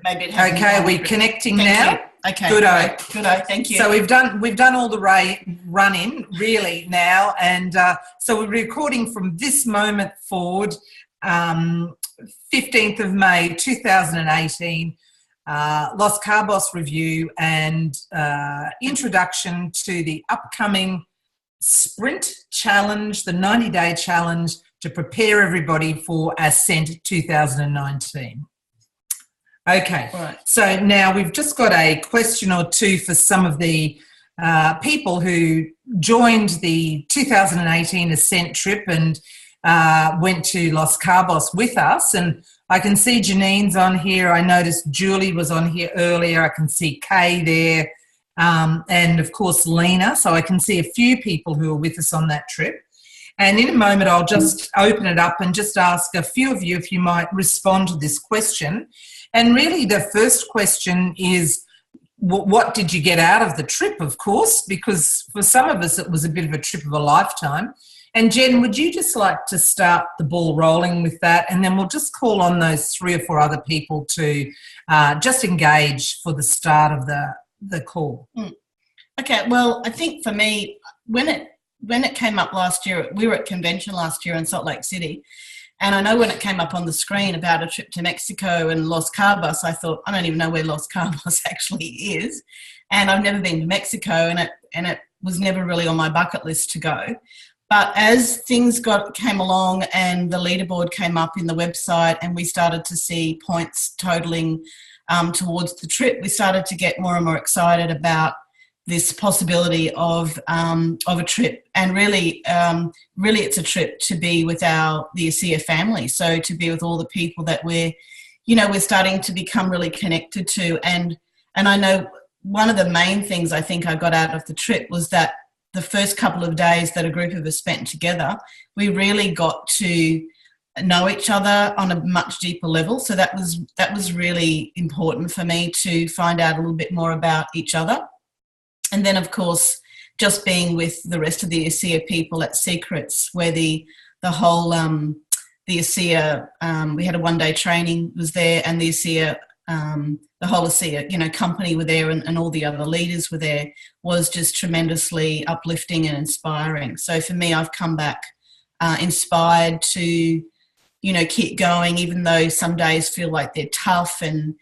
Maybe it hasn't Okay, gone are we through. connecting Thank now? you. Okay. Good-o. Good-o. Thank you. So we've done all the run-in really now, and so we're recording from this moment forward, 15th of May 2018, Los Cabos review and introduction to the upcoming Sprint Challenge, the 90-day challenge to prepare everybody for Ascent 2019. Okay, Right. So now we've just got a question or two for some of the people who joined the 2018 Ascent trip and went to Los Cabos with us. And I can see Janine's on here. I noticed Julie was on here earlier. I can see Kay there and, of course, Lena. So I can see a few people who are with us on that trip. And in a moment, I'll just open it up and just ask a few of you if you might respond to this question. And really the first question is, what did you get out of the trip, of course, because for some of us it was a bit of a trip of a lifetime. And Jen, would you just like to start the ball rolling with that? And then we'll just call on those 3 or 4 other people to just engage for the start of the call. Okay, well, I think for me, when it came up last year, we were at convention last year in Salt Lake City, and I know when it came up on the screen about a trip to Mexico and Los Cabos, I thought, I don't even know where Los Cabos actually is, and I've never been to Mexico, and it was never really on my bucket list to go. But as things came along and the leaderboard came up in the website and we started to see points totaling towards the trip, we started to get more and more excited about this possibility of a trip. And really it's a trip to be with the ASEA family. So to be with all the people that we're starting to become really connected to. And I know one of the main things I think I got out of the trip was that the first couple of days that a group of us spent together, we really got to know each other on a much deeper level. So that was really important for me to find out a little bit more about each other. And then, of course, just being with the rest of the ASEA people at Secrets, where the whole the ASEA, we had a one-day training was there, and the ASEA, the whole ASEA, company were there, and all the other leaders were there, was just tremendously uplifting and inspiring. So for me, I've come back inspired to, keep going, even though some days feel like they're tough and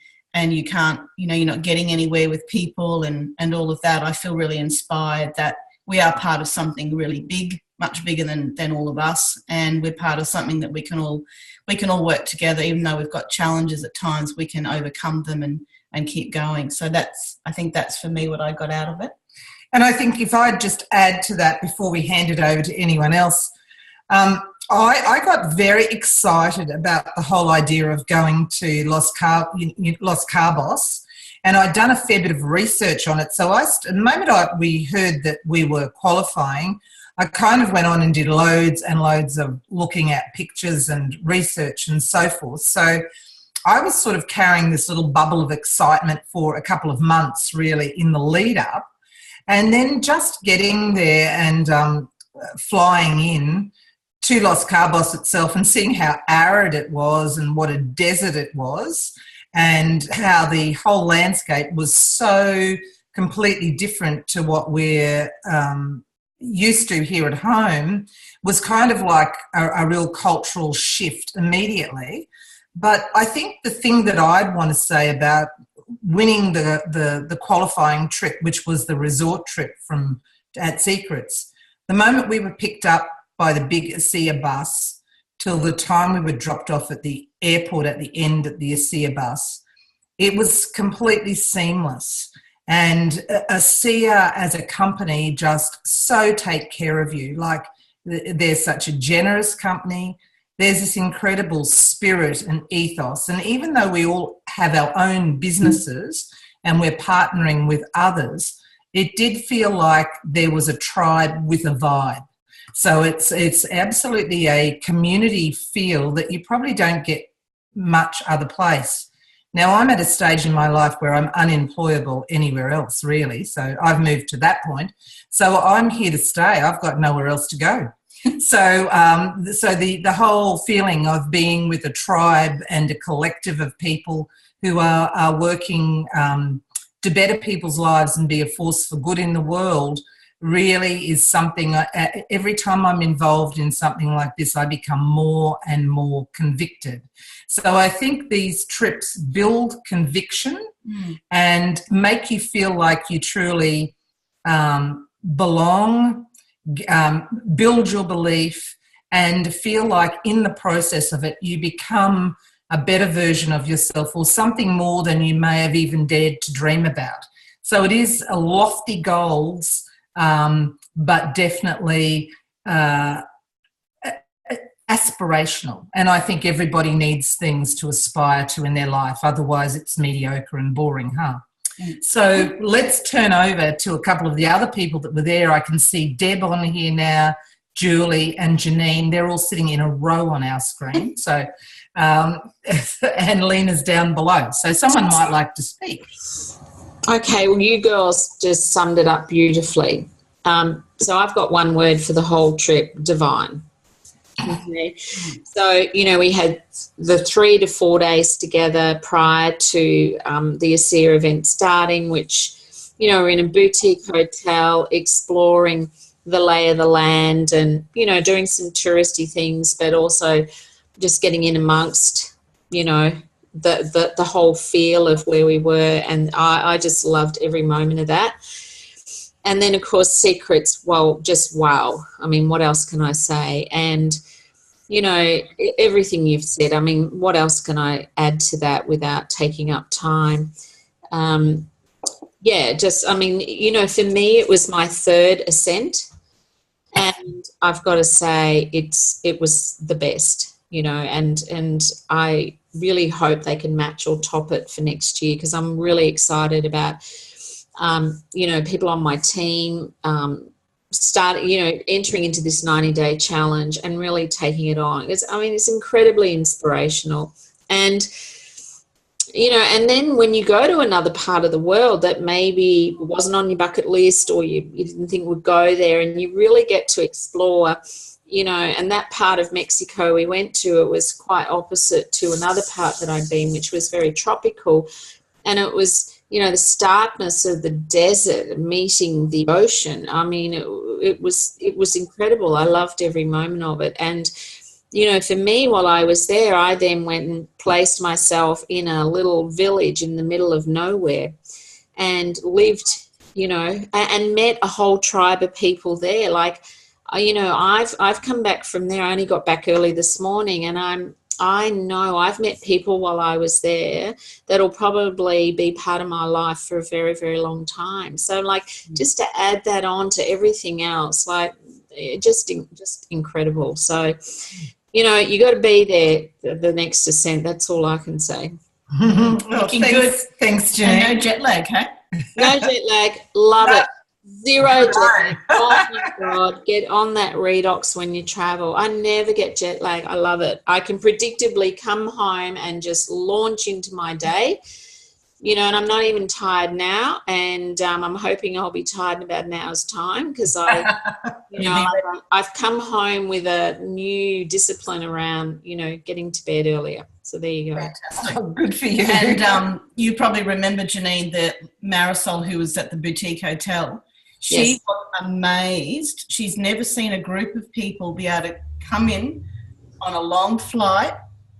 you can't, you're not getting anywhere with people and all of that. I feel really inspired that we are part of something really big, much bigger than all of us, and we're part of something that we can all work together. Even though we've got challenges at times, we can overcome them and keep going. So I think that's for me what I got out of it. And I think if I'd just add to that before we hand it over to anyone else, I got very excited about the whole idea of going to Los Cabos, and I'd done a fair bit of research on it. So the moment we heard that we were qualifying, I kind of went on and did loads and loads of looking at pictures and research and so forth. So I was sort of carrying this little bubble of excitement for a couple of months really in the lead up, and then just getting there and flying in to Los Cabos itself and seeing how arid it was and what a desert it was and how the whole landscape was so completely different to what we're used to here at home was kind of like a real cultural shift immediately. But I think the thing that I'd want to say about winning the qualifying trip, which was the resort trip at Secrets, the moment we were picked up by the big ASEA bus till the time we were dropped off at the airport at the end of the ASEA bus, it was completely seamless. And ASEA as a company just so take care of you. Like, they're such a generous company. There's this incredible spirit and ethos. And even though we all have our own businesses and we're partnering with others, it did feel like there was a tribe with a vibe. So it's absolutely a community feel that you probably don't get much other place. Now, I'm at a stage in my life where I'm unemployable anywhere else, really. So I've moved to that point. So I'm here to stay. I've got nowhere else to go. So the whole feeling of being with a tribe and a collective of people who are working to better people's lives and be a force for good in the world really is something. Every time I'm involved in something like this, I become more and more convicted. So I think these trips build conviction and make you feel like you truly belong, build your belief, and feel like in the process of it you become a better version of yourself or something more than you may have even dared to dream about. So it is a lofty goals, but definitely aspirational. And I think everybody needs things to aspire to in their life. Otherwise it's mediocre and boring, huh? So let's turn over to a couple of the other people that were there. I can see Deb on here now, Julie and Janine. They're all sitting in a row on our screen. So, and Lena's down below. So someone might like to speak. Okay, well, you girls just summed it up beautifully. So I've got one word for the whole trip: divine. Okay. So, you know, we had the 3 to 4 days together prior to the ASEA event starting, which, you know, we're in a boutique hotel exploring the lay of the land and, you know, doing some touristy things, but also just getting in amongst, you know, the whole feel of where we were. And I just loved every moment of that. And then, of course, Secrets, well, just wow. I mean, what else can I say? And, you know, everything you've said, I mean, what else can I add to that without taking up time? Yeah, just, I mean, you know, for me, it was my 3rd ascent. And I've got to say it was the best, you know, and I really hope they can match or top it for next year, because I'm really excited about you know, people on my team entering into this 90-day challenge and really taking it on. It's incredibly inspirational. And, you know, and then when you go to another part of the world that maybe wasn't on your bucket list or you didn't think would go there, and you really get to explore, you know, and that part of Mexico we went to, it was quite opposite to another part that I'd been, which was very tropical. And it was, you know, the starkness of the desert meeting the ocean. I mean, it was incredible. I loved every moment of it. And, you know, for me, while I was there, I then went and placed myself in a little village in the middle of nowhere and lived, you know, and met a whole tribe of people there. Like, you know, I've come back from there. I only got back early this morning, and I know I've met people while I was there that'll probably be part of my life for a very, very long time. So, like, just to add that on to everything else, like, just incredible. So, you know, you got to be there the next ascent. That's all I can say. Well, thanks, Janine. And no jet lag, hey? No jet lag. Love it. Zero jet lag. Oh my God, get on that redox when you travel. I never get jet lag. I love it. I can predictably come home and just launch into my day, you know, and I'm not even tired now. And I'm hoping I'll be tired in about an hour's time, because I've come home with a new discipline around, you know, getting to bed earlier. So there you go. Fantastic. Oh, good for you. And you probably remember, Janine, that Marisol, who was at the boutique hotel, she Yes. was amazed. She's never seen a group of people be able to come in on a long flight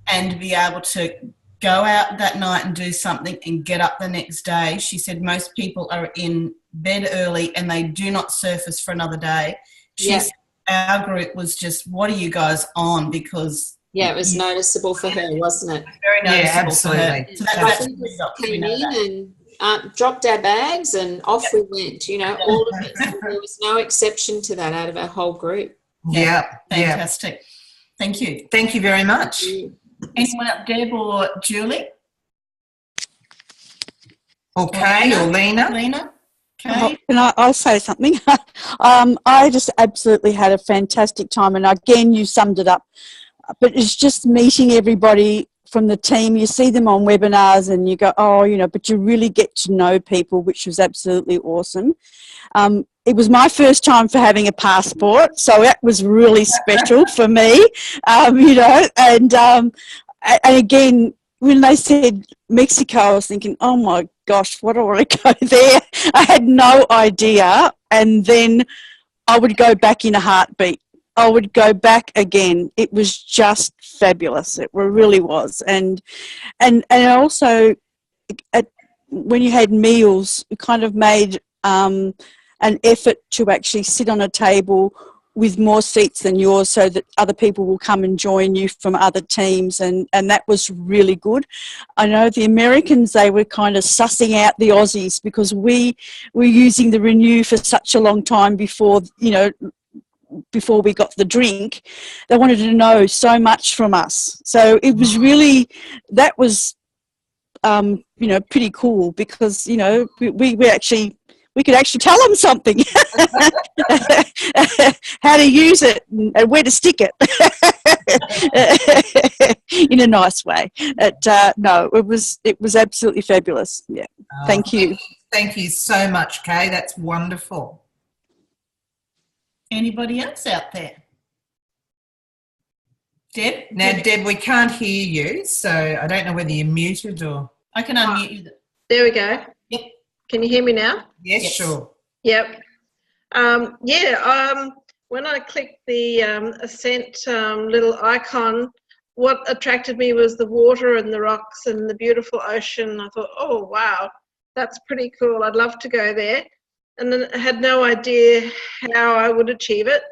and be able to go out that night and do something and get up the next day. She said most people are in bed early and they do not surface for another day. She said our group was just, what are you guys on? Because it was noticeable for her, wasn't it? very noticeable. Yeah, absolutely. For her. So I that's think we we came know in that. and dropped our bags and off we went, you know, all of it. So there was no exception to that out of our whole group. Yeah. Fantastic. Thank you. Thank you very much. Anyone up, Deb or Julie? Okay, or Lena. Lena? Okay. Can I'll say something? I just absolutely had a fantastic time, and again, you summed it up. But it's just meeting everybody from the team. You see them on webinars and you go, oh, you know, but you really get to know people, which was absolutely awesome. it was my first time for having a passport, so that was really special for me, you know. And again, when they said Mexico, I was thinking, oh my gosh, what do I want to go there? I had no idea. And then I would go back in a heartbeat. I would go back again. It was just fabulous. It really was. And also, when you had meals, you kind of made an effort to actually sit on a table with more seats than yours so that other people will come and join you from other teams, and that was really good. I know the Americans, they were kind of sussing out the Aussies because we were using the Renew for such a long time before, you know, before we got the drink. They wanted to know so much from us. So it was really, that was, you know, pretty cool because, you know, we could actually tell them something, how to use it and where to stick it in a nice way. No, it was absolutely fabulous. Yeah, thank you. Thank you so much, Kay. That's wonderful. Anybody else out there? Deb? Now, Deb, we can't hear you, so I don't know whether you're muted or... I can unmute you. There we go. Yep. Can you hear me now? Yes, Yes. sure. Yep. When I clicked the Ascent little icon, what attracted me was the water and the rocks and the beautiful ocean. I thought, oh, wow, that's pretty cool. I'd love to go there. And then I had no idea how I would achieve it.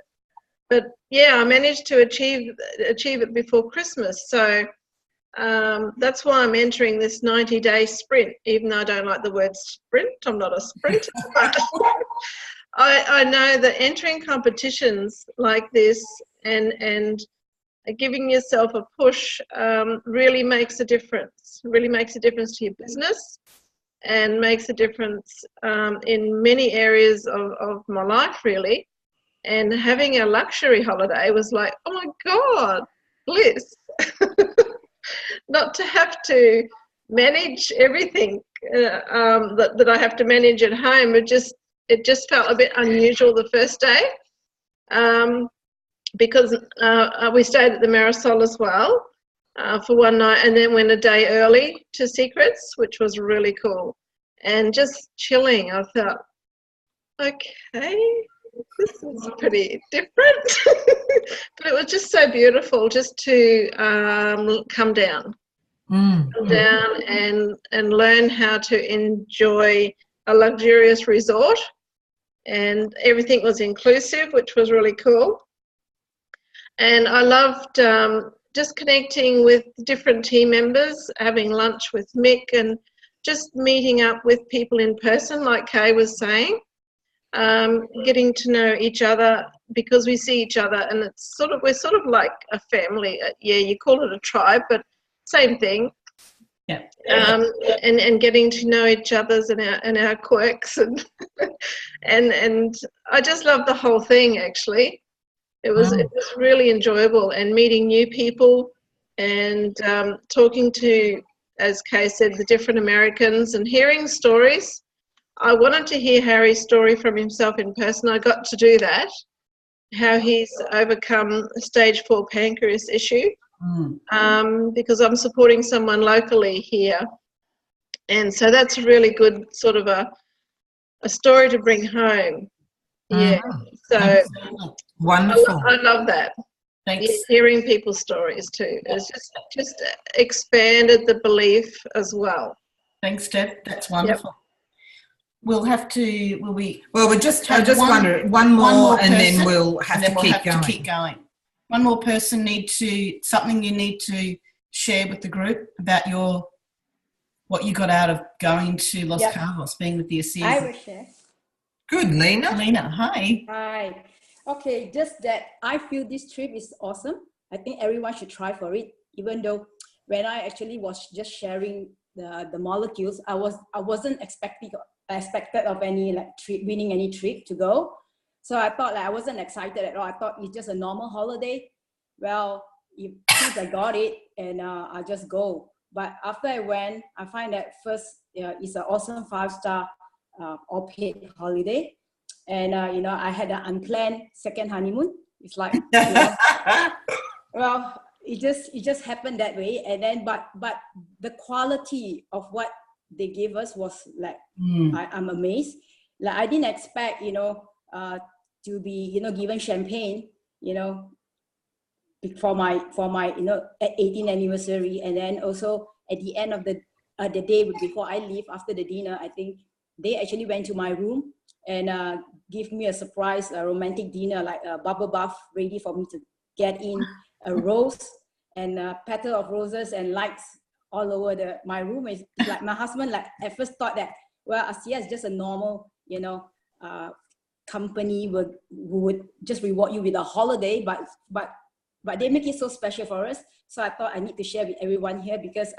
But, yeah, I managed to achieve it before Christmas. So that's why I'm entering this 90-day sprint, even though I don't like the word sprint. I'm not a sprinter. But I know that entering competitions like this and giving yourself a push really makes a difference. Really makes a difference to your business and makes a difference in many areas of my life, really. And having a luxury holiday was like, oh my God, bliss. Not to have to manage everything that I have to manage at home. It just felt a bit unusual the first day because we stayed at the Marisol as well for one night and then went a day early to Secrets, which was really cool. And just chilling, I thought, okay, this is pretty different. But it was just so beautiful just to come down. Come down and learn how to enjoy a luxurious resort, and everything was inclusive, which was really cool. And I loved just connecting with different team members, having lunch with Mick and just meeting up with people in person, like Kay was saying, getting to know each other because we see each other and we're sort of like a family. Yeah, you call it a tribe, but same thing. Yeah. And getting to know each other's and our quirks and and I just loved the whole thing. Actually, it was really enjoyable, and meeting new people and talking to, as Kay said, the different Americans and hearing stories. I wanted to hear Harry's story from himself in person. I got to do that, how he's overcome a stage 4 pancreas issue. Because I'm supporting someone locally here, and so that's a really good sort of a story to bring home. Yeah, so wonderful. I love that. Thanks. Yeah, hearing people's stories too. It's just expanded the belief as well. Thanks, Deb. That's wonderful. Yep. We'll have to. Will we? Well, I just wonder one more, and then we'll have to keep going. One more person something you need to share with the group about what you got out of going to Los Cabos, being with the Assis. I will share. Good, Lena. Lena, hi. Hi. Okay, just that I feel this trip is awesome. I think everyone should try for it, even though when I actually was just sharing the molecules, I wasn't expected of any winning any trip to go. So I thought I wasn't excited at all. I thought it's just a normal holiday. Well, since I got it, and I just go. But after I went, I find that first it's an awesome 5-star all-paid holiday. And, I had an unplanned second honeymoon. It's like, you know, well, it just happened that way. And then, but the quality of what they gave us was like, I'm amazed. Like, I didn't expect, to be, given champagne, for my 18th anniversary. And then also at the end of the day before I leave, after the dinner, I think they actually went to my room and give me a surprise, a romantic dinner, like a bubble bath ready for me to get in, a rose and a petal of roses and lights all over my room. Is like, my husband, like, at first thought that, well, ASEA is just a normal, company who would just reward you with a holiday, but they make it so special for us. So I thought I need to share with everyone here, because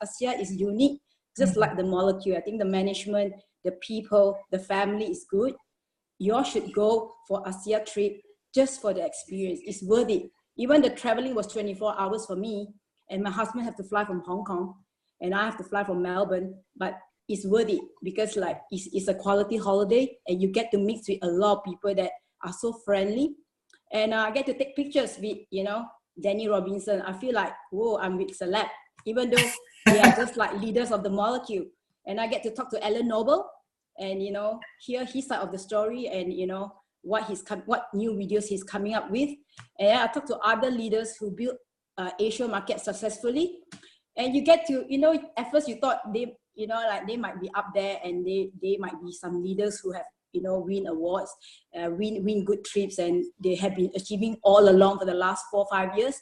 ASEA is unique, just like the molecule. I think the management, the people, the family is good. You all should go for ASEA trip just for the experience. It's worth it. Even the traveling was 24 hours for me, and my husband had to fly from Hong Kong, and I have to fly from Melbourne. But it's worth it, because like it's a quality holiday, and you get to mix with a lot of people that are so friendly. And I get to take pictures with, Danny Robinson. I feel like, whoa, I'm with celeb, even though they are just like leaders of the molecule. And I get to talk to Alan Noble and, hear his side of the story and, what new videos he's coming up with. And I talk to other leaders who built Asia market successfully. And you get to, at first you thought they might be up there, and they might be some leaders who have, win awards, win good trips, and they have been achieving all along for the last 4 or 5 years.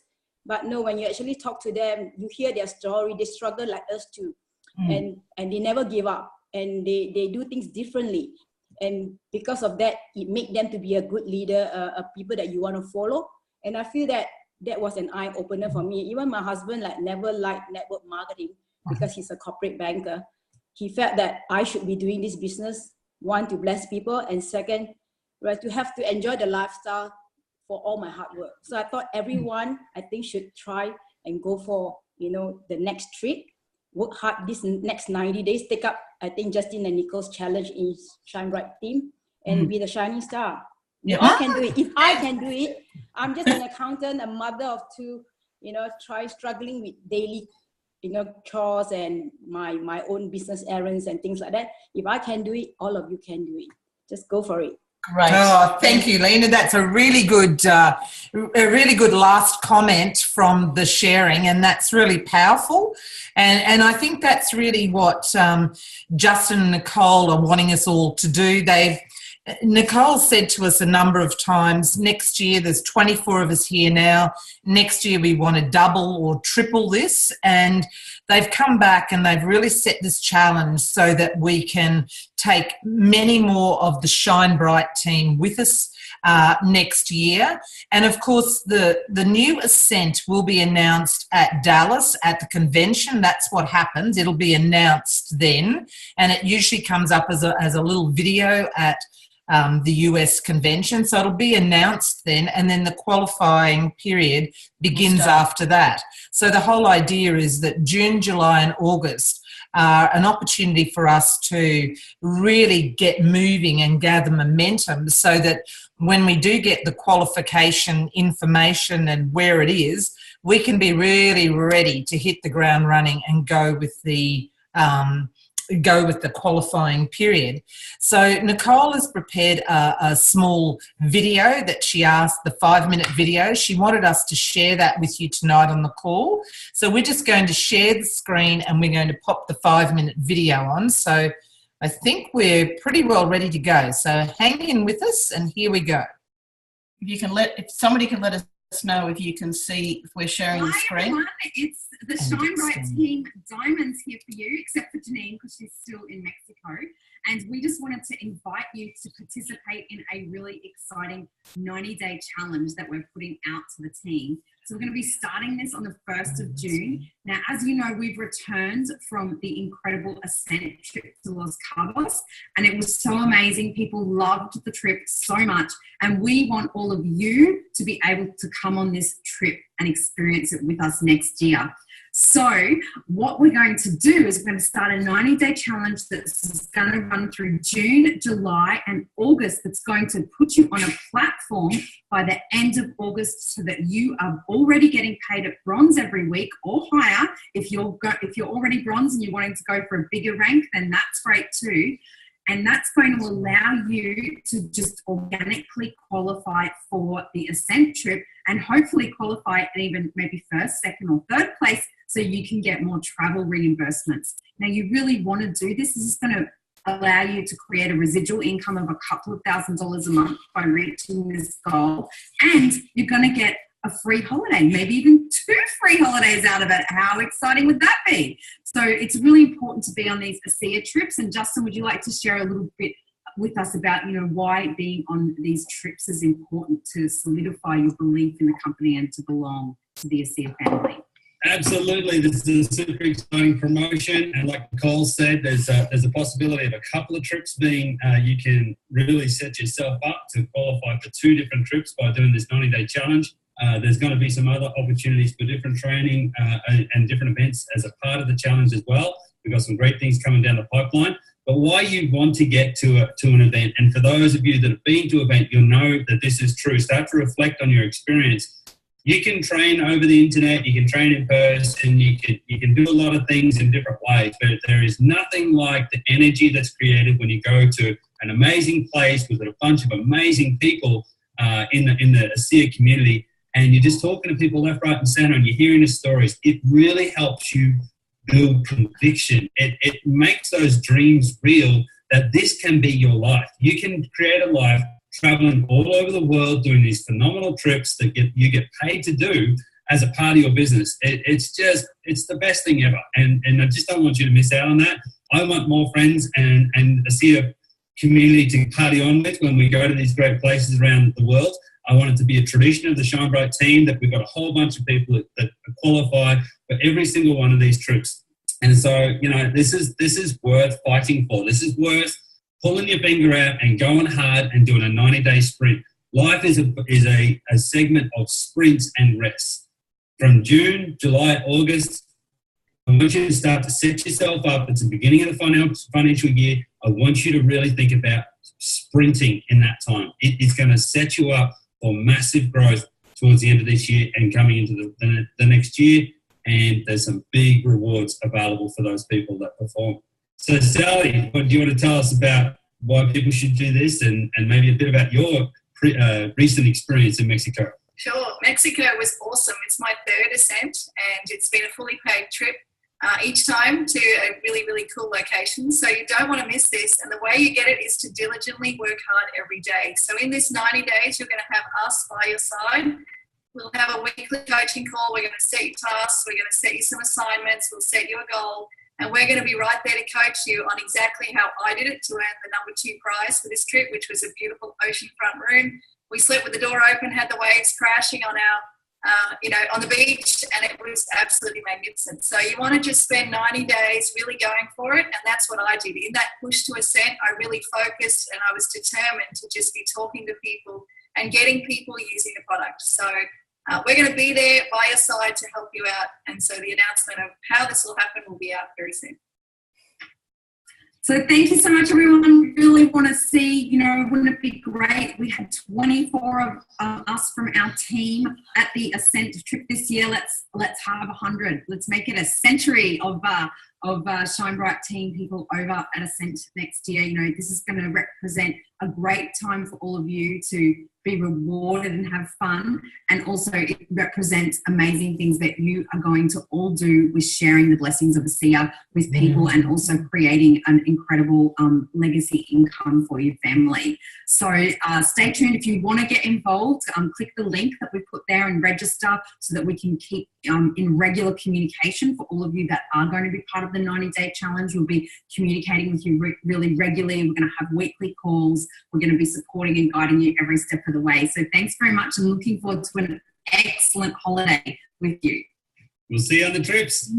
But no, when you actually talk to them, you hear their story. They struggle like us too, and they never give up, and they do things differently. And because of that, it makes them to be a good leader, a people that you want to follow. And I feel that was an eye opener for me. Even my husband never liked network marketing, because he's a corporate banker. He felt that I should be doing this business, one, to bless people, and second, to have to enjoy the lifestyle for all my hard work. So I thought everyone, I think, should try and go for, the next trip, work hard this next 90 days, take up, I think, Justin and Nicole's challenge in Shine Bright team, and be the shining star. Yeah. I can do it. If I can do it, I'm just an accountant, a mother of two, struggling with daily chores and my own business errands and things like that. If I can do it, all of you can do it. Just go for it. Great. Oh, thank you, Lena. That's a really good last comment from the sharing, and that's really powerful. And I think that's really what Justin and Nicole are wanting us all to do. Nicole said to us a number of times, next year, there's 24 of us here now. Next year, we want to double or triple this. And they've come back and they've really set this challenge so that we can take many more of the Shine Bright team with us next year. And of course, the new Ascent will be announced at Dallas at the convention. That's what happens. It'll be announced then. And it usually comes up as a little video at the US convention. So it'll be announced then, and then the qualifying period begins after that. So the whole idea is that June, July and August are an opportunity for us to really get moving and gather momentum, so that when we do get the qualification information and where it is, we can be really ready to hit the ground running and go with the qualifying period. So Nicole has prepared a small video that she asked, the 5-minute video. She wanted us to share that with you tonight on the call. So we're just going to share the screen and we're going to pop the 5-minute video on. So I think we're pretty well ready to go. So hang in with us, and here we go. If somebody can let us know if you can see if we're sharing the screen. Everyone. It's the Shine Bright team, Diamonds, here for you, except for Janine because she's still in Mexico. And we just wanted to invite you to participate in a really exciting 90-day challenge that we're putting out to the team. So we're going to be starting this on the 1st of June. Now, as you know, we've returned from the incredible Ascent trip to Los Cabos, and it was so amazing. People loved the trip so much, and we want all of you to be able to come on this trip and experience it with us next year. So what we're going to do is we're going to start a 90-day challenge that's going to run through June, July, and August. That's going to put you on a platform by the end of August so that you are already getting paid at bronze every week or higher. If you're already bronze and you're wanting to go for a bigger rank, then that's great too. And that's going to allow you to just organically qualify for the Ascent trip and hopefully qualify at even maybe first, second, or third place so you can get more travel reimbursements. Now, you really want to do this. This is going to allow you to create a residual income of a couple of $1,000s a month by reaching this goal. And you're going to get a free holiday, maybe even 2 free holidays out of it. How exciting would that be? So it's really important to be on these ASEA trips. And Justin, would you like to share a little bit with us about, why being on these trips is important to solidify your belief in the company and to belong to the ASEA family? Absolutely. This is a super exciting promotion. And like Nicole said, there's a possibility of a couple of trips being, you can really set yourself up to qualify for 2 different trips by doing this 90-day challenge. There's going to be some other opportunities for different training and different events as a part of the challenge as well. We've got some great things coming down the pipeline. But why you want to get to an event, and for those of you that have been to an event, you'll know that this is true. Start to reflect on your experience. You can train over the internet, you can train in person, you can do a lot of things in different ways, but there is nothing like the energy that's created when you go to an amazing place with a bunch of amazing people in the ASEA community, and you're just talking to people left, right, and center, and you're hearing the stories. It really helps you build conviction. It makes those dreams real, that this can be your life. You can create a life traveling all over the world, doing these phenomenal trips that you get paid to do as a part of your business. It's the best thing ever. And I just don't want you to miss out on that. I want more friends and ASEA community to party on with when we go to these great places around the world. I want it to be a tradition of the Shine Bright team that we've got a whole bunch of people that qualify for every single one of these trips. And so, this is worth fighting for. This is worth pulling your finger out and going hard and doing a 90-day sprint. Life is a segment of sprints and rests. From June, July, August, I want you to start to set yourself up. It's the beginning of the financial year. I want you to really think about sprinting in that time. It is going to set you up for massive growth towards the end of this year and coming into the next year. And there's some big rewards available for those people that perform. So, Sally, what do you want to tell us about why people should do this and maybe a bit about your recent experience in Mexico? Sure. Mexico was awesome. It's my 3rd ascent, and it's been a fully paid trip each time to a really, really cool location. So you don't want to miss this. And the way you get it is to diligently work hard every day. So in this 90 days, you're going to have us by your side. We'll have a weekly coaching call. We're going to set you tasks. We're going to set you some assignments. We'll set you a goal. And we're going to be right there to coach you on exactly how I did it to earn the number 2 prize for this trip, which was a beautiful oceanfront room. We slept with the door open, had the waves crashing on our, on the beach, and it was absolutely magnificent. So you want to just spend 90 days really going for it, and that's what I did. In that push to Ascent, I really focused, and I was determined to just be talking to people and getting people using the product. So we're going to be there by your side to help you out. And so the announcement of how this will happen will be out very soon. So thank you so much, everyone. Really want to see, wouldn't it be great? We had 24 of us from our team at the Ascent trip this year. Let's have 100. Let's make it a century of Shine Bright team people over at Ascent next year. This is going to represent a great time for all of you to be rewarded and have fun. And also it represents amazing things that you are going to all do with sharing the blessings of ASEA with people and also creating an incredible legacy income for your family. So stay tuned. If you want to get involved, click the link that we put there and register so that we can keep in regular communication for all of you that are going to be part of the 90-day challenge. We'll be communicating with you really regularly. We're going to have weekly calls. We're going to be supporting and guiding you every step of the way. So thanks very much, and looking forward to an excellent holiday with you. We'll see you on the trips.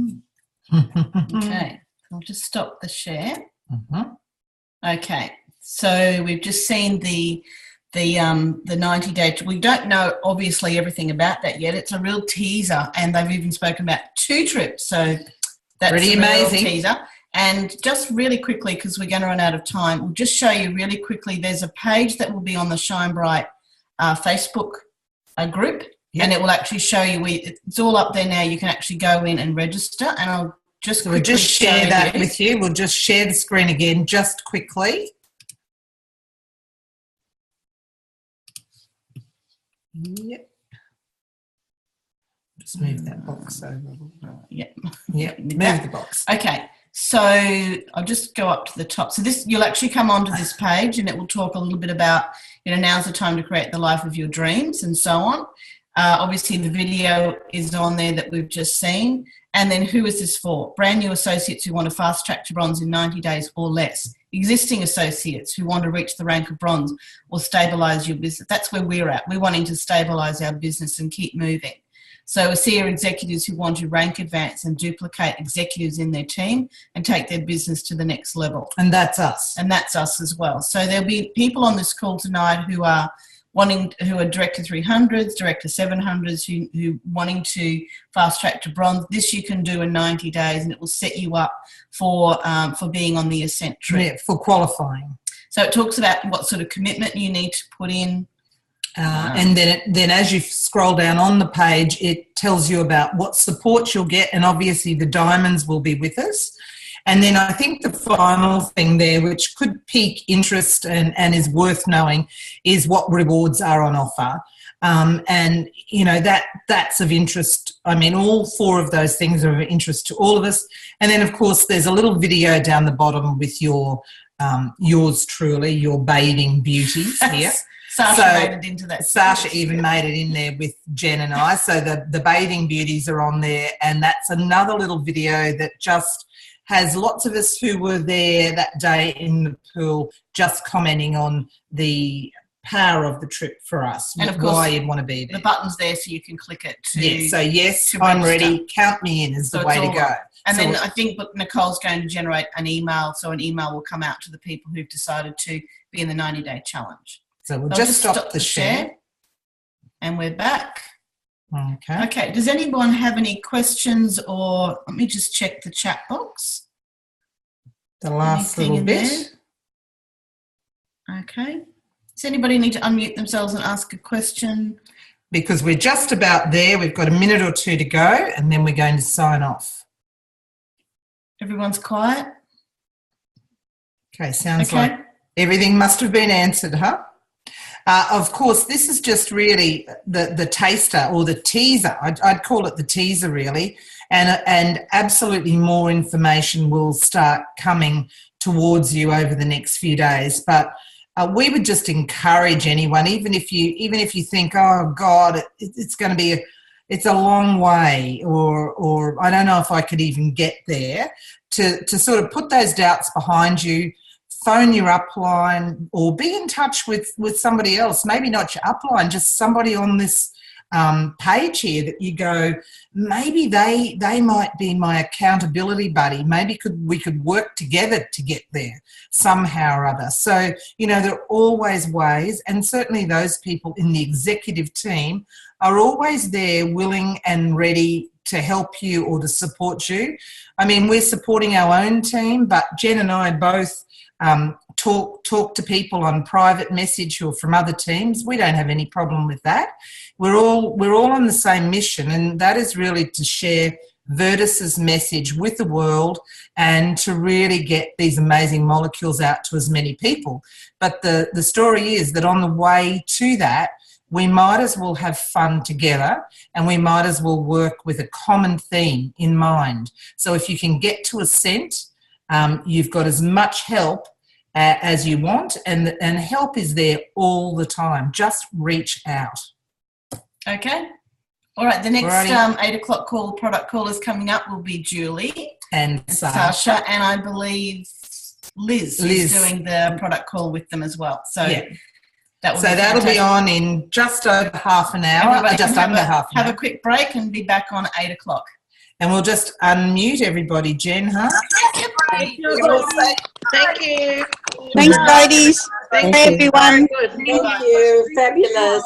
Okay, I'll just stop the share. Okay, so we've just seen the the 90-day. We don't know obviously everything about that yet. It's a real teaser, and they've even spoken about 2 trips. So that's pretty a real amazing teaser. And just really quickly, because we're going to run out of time, we'll just show you really quickly. There's a page that will be on the Shine Bright Facebook group, and it will actually show you. It's all up there now. You can actually go in and register, and I'll just so we'll just share that with you. We'll just share the screen again just quickly. Yep. Just move that box over. Yep. Yep. Move the box. Okay. So I'll just go up to the top. So this, you'll actually come onto this page, and it will talk a little bit about, now's the time to create the life of your dreams and so on. Obviously, the video is on there that we've just seen. And then who is this for? Brand new associates who want to fast track to bronze in 90 days or less. Existing associates who want to reach the rank of bronze or stabilise your business. That's where we're at. We're wanting to stabilise our business and keep moving. So ASEA executives who want to rank advance and duplicate executives in their team and take their business to the next level. And that's us. And that's us as well. So there'll be people on this call tonight who are Director 300s, Director 700s, who wanting to fast track to bronze. This you can do in 90 days, and it will set you up for being on the Ascent trip. Yeah, for qualifying. So it talks about what sort of commitment you need to put in. And then as you scroll down on the page, it tells you about what support you'll get, and obviously the diamonds will be with us. And then I think the final thing there, which could pique interest and is worth knowing, is what rewards are on offer. And, that's of interest. I mean, all 4 of those things are of interest to all of us. And then, of course, there's a little video down the bottom with yours truly, your bathing beauties here. Sasha made it into that. Sasha even made it in there with Jen and I. So the bathing beauties are on there, and that's another little video that just has lots of us who were there that day in the pool just commenting on the power of the trip for us, and of course, why you'd want to be there. The button's there so you can click it to. Yeah, so yes, I'm ready. Count me in is the way to go. And then I think Nicole's going to generate an email, so an email will come out to the people who've decided to be in the 90-day challenge. So we'll just stop the share. And we're back. Okay. Okay, does anyone have any questions, or let me just check the chat box. The last little bit. There? Okay. Does anybody need to unmute themselves and ask a question? Because we're just about there. We've got a minute or 2 to go, and then we're going to sign off. Everyone's quiet? Okay, sounds like everything must have been answered, huh? Of course, this is just really the taster or the teaser. I'd call it the teaser, really. And absolutely more information will start coming towards you over the next few days. But we would just encourage anyone, even if you think, oh God, it's going to be it's a long way, or I don't know if I could even get there, to sort of put those doubts behind you. Phone your upline or be in touch with somebody else, maybe not your upline, just somebody on this page here that you go, maybe they might be my accountability buddy. Maybe we could work together to get there somehow or other. So, there are always ways, and certainly those people in the executive team are always there willing and ready to help you or to support you. I mean, we're supporting our own team, but Jen and I both talk to people on private message who are from other teams. We don't have any problem with that. We're all on the same mission, and that is really to share Virtus's message with the world and to really get these amazing molecules out to as many people. But the story is that on the way to that, we might as well have fun together, and we might as well work with a common theme in mind. So if you can get to Ascent, you've got as much help as you want, and help is there all the time. Just reach out. Okay. All right. The next 8 o'clock product call is coming up will be Julie and Sasha, and I believe Liz is doing the product call with them as well. So yeah. That'll be on in just over half an hour, just under half an hour. Have a quick break and be back on at 8 o'clock. And we'll just unmute everybody, Jen, huh? Thank you. Thanks, ladies. Thank Bye, you. everyone. Very good. Thank you. Fabulous.